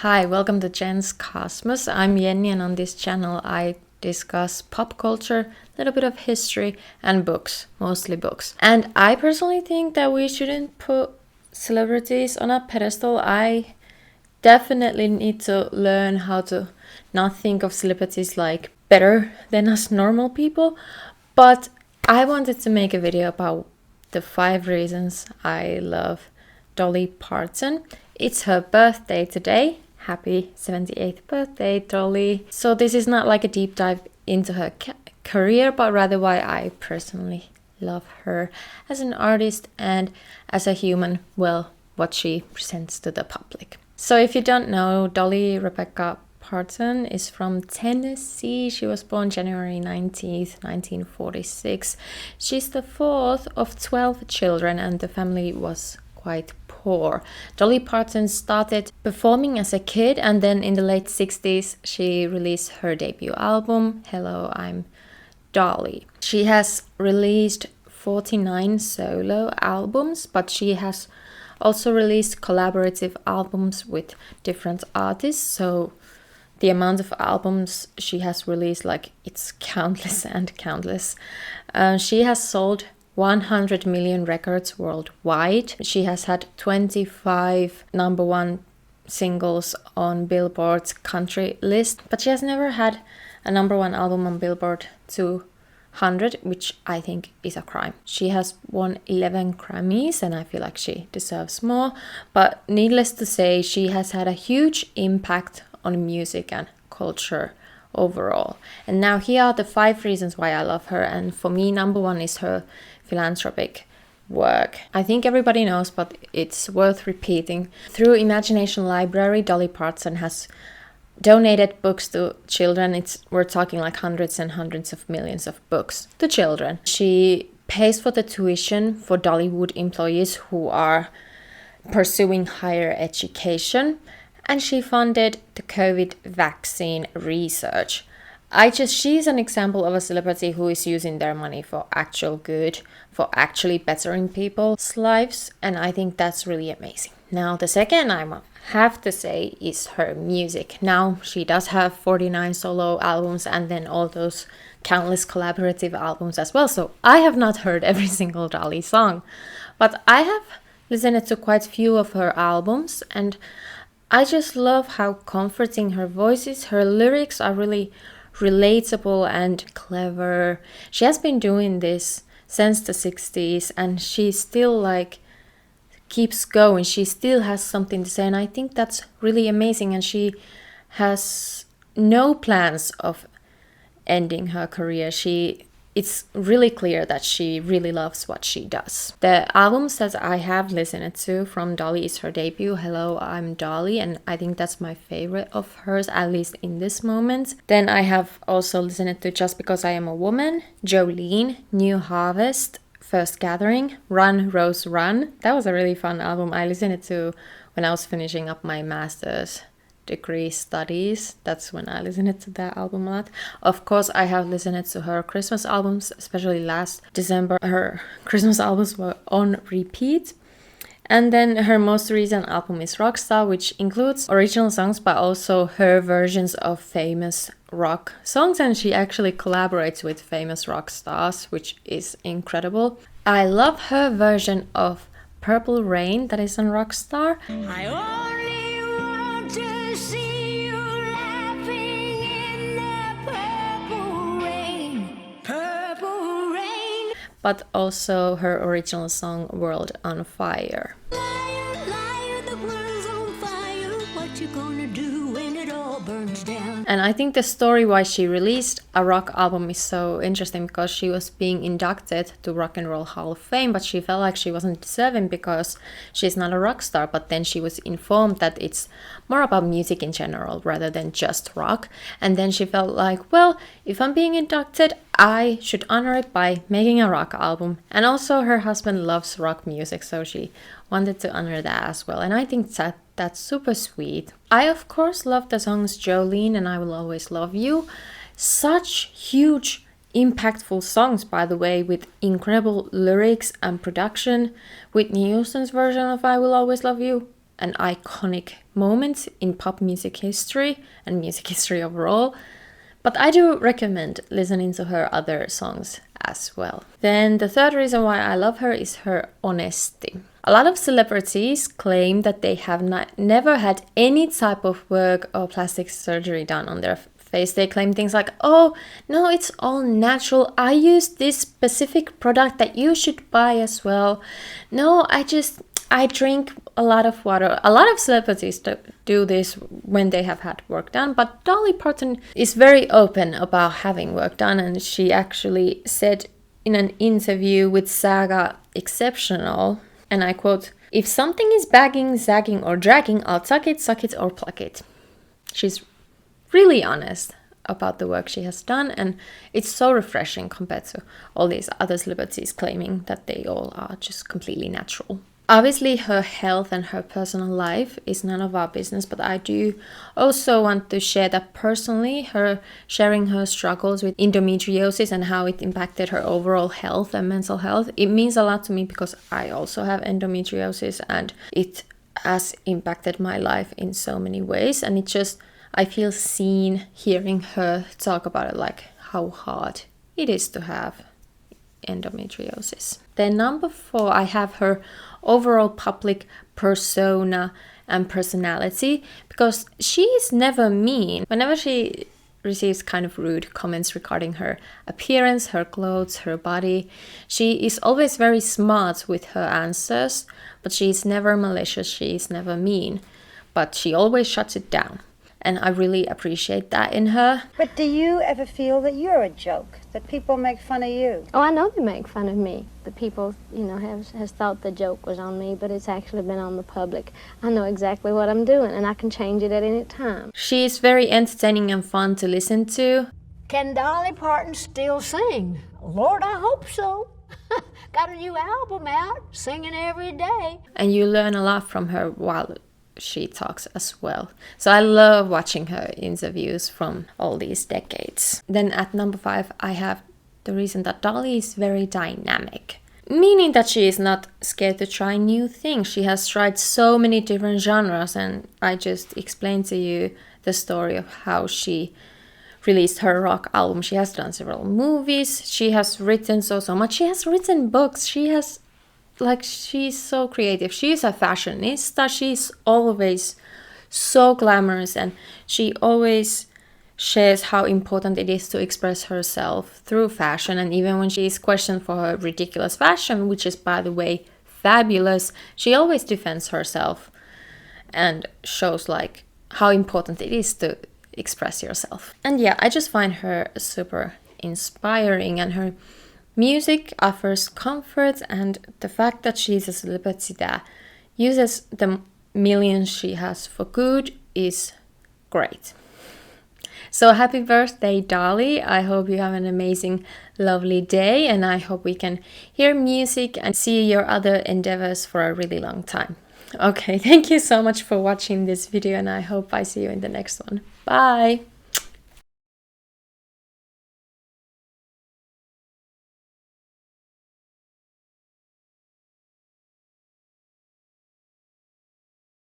Hi, welcome to jenskosmos. I'm Jenny, and on this channel I discuss pop culture, a little bit of history, and books, mostly books. And I personally think that we shouldn't put celebrities on a pedestal. I definitely need to learn how to not think of celebrities like better than us normal people. But I wanted to make a video about the 5 reasons I love Dolly Parton. It's her birthday today. Happy 78th birthday, Dolly. So this is not like a deep dive into her career, but rather why I personally love her as an artist and as a human, well, what she presents to the public. So if you don't know, Dolly Rebecca Parton is from Tennessee. She was born January 19th, 1946. She's the 4th of 12 children, and the family was quite poor. Dolly Parton started performing as a kid, and then in the late 60s she released her debut album, Hello, I'm Dolly. She has released 49 solo albums, but she has also released collaborative albums with different artists. So the amount of albums she has released, like, it's countless and countless. She has sold 100 million records worldwide. She has had 25 number one singles on Billboard's country list, but she has never had a number one album on Billboard 200, which I think is a crime. She has won 11 Grammys, and I feel like she deserves more. But needless to say, she has had a huge impact on music and culture overall. And now here are the 5 reasons why I love her. And for me, number 1 is her philanthropic work. I think everybody knows, but it's worth repeating. Through Imagination Library, Dolly Parton has donated books to children. We're talking like hundreds and hundreds of millions of books to children. She pays for the tuition for Dollywood employees who are pursuing higher education, and she funded the COVID vaccine research. She's an example of a celebrity who is using their money for actual good, for actually bettering people's lives, and I think that's really amazing. Now, the second I have to say is her music. Now, she does have 49 solo albums and then all those countless collaborative albums as well, so I have not heard every single Dolly song, but I have listened to quite a few of her albums, and I just love how comforting her voice is. Her lyrics are really relatable and clever. She has been doing this since the 60s, and she still keeps going. She still has something to say, and I think that's really amazing. And she has no plans of ending her career. It's really clear that she really loves what she does. The albums that I have listened to from Dolly is her debut, Hello, I'm Dolly, and I think that's my favorite of hers, at least in this moment. Then I have also listened to Just Because I Am a Woman, Jolene, New Harvest, First Gathering, Run, Rose, Run. That was a really fun album. I listened to when I was finishing up my master's degree studies. That's when I listened to that album a lot. Of course, I have listened to her Christmas albums, especially last December. Her Christmas albums were on repeat. And then her most recent album is Rockstar, which includes original songs, but also her versions of famous rock songs. And she actually collaborates with famous rock stars, which is incredible. I love her version of Purple Rain that is on Rockstar. I only want to see you laughing in the purple rain. But also her original song, World on Fire. Liar, liar, the world's on fire. What you gonna do when it all burns down? And I think the story why she released a rock album is so interesting, because she was being inducted to Rock and Roll Hall of Fame, but she felt like she wasn't deserving because she's not a rock star. But then she was informed that it's more about music in general rather than just rock. And then she felt like, well, if I'm being inducted, I should honor it by making a rock album. And also her husband loves rock music, so she wanted to honor that as well. And I think that's super sweet. I, of course, love the songs Jolene and I Will Always Love You. Such huge, impactful songs, by the way, with incredible lyrics and production. Whitney Houston's version of I Will Always Love You, an iconic moment in pop music history and music history overall. But I do recommend listening to her other songs as well. Then the third reason why I love her is her honesty. A lot of celebrities claim that they have never had any type of work or plastic surgery done on their face. They claim things like, oh, no, it's all natural. I use this specific product that you should buy as well. No, I drink a lot of water. A lot of celebrities do this when they have had work done, but Dolly Parton is very open about having work done, and she actually said in an interview with Saga Exceptional, and I quote, "If something is bagging, zagging, or dragging, I'll tuck it, suck it, or pluck it." She's really honest about the work she has done, and it's so refreshing compared to all these other celebrities claiming that they all are just completely natural. Obviously, her health and her personal life is none of our business, but I do also want to share that personally, her sharing her struggles with endometriosis and how it impacted her overall health and mental health. It means a lot to me because I also have endometriosis, and it has impacted my life in so many ways. And I feel seen hearing her talk about it, like how hard it is to have endometriosis. Then number 4, I have her overall public persona and personality, because she is never mean. Whenever she receives kind of rude comments regarding her appearance, her clothes, her body, she is always very smart with her answers, but she is never malicious, she is never mean, but she always shuts it down. And I really appreciate that in her. But do you ever feel that you're a joke, that people make fun of you? Oh, I know they make fun of me. The people, has thought the joke was on me, but it's actually been on the public. I know exactly what I'm doing, and I can change it at any time. She is very entertaining and fun to listen to. Can Dolly Parton still sing? Lord, I hope so. Got a new album out, singing every day. And you learn a lot from her while she talks as well. So I love watching her interviews from all these decades. Then at number 5, I have the reason that Dolly is very dynamic, meaning that she is not scared to try new things. She has tried so many different genres, and I just explained to you the story of how she released her rock album. She has done several movies. She has written so much. She has written books. She's so creative. She's a fashionista. She's always so glamorous, and she always shares how important it is to express herself through fashion. And even when she is questioned for her ridiculous fashion, which is, by the way, fabulous, she always defends herself and shows how important it is to express yourself. And yeah, I just find her super inspiring, and her music offers comfort, and the fact that she's a celebrity that uses the millions she has for good is great. So happy birthday, Dolly. I hope you have an amazing, lovely day, and I hope we can hear music and see your other endeavors for a really long time. Okay, thank you so much for watching this video, and I hope I see you in the next one. Bye!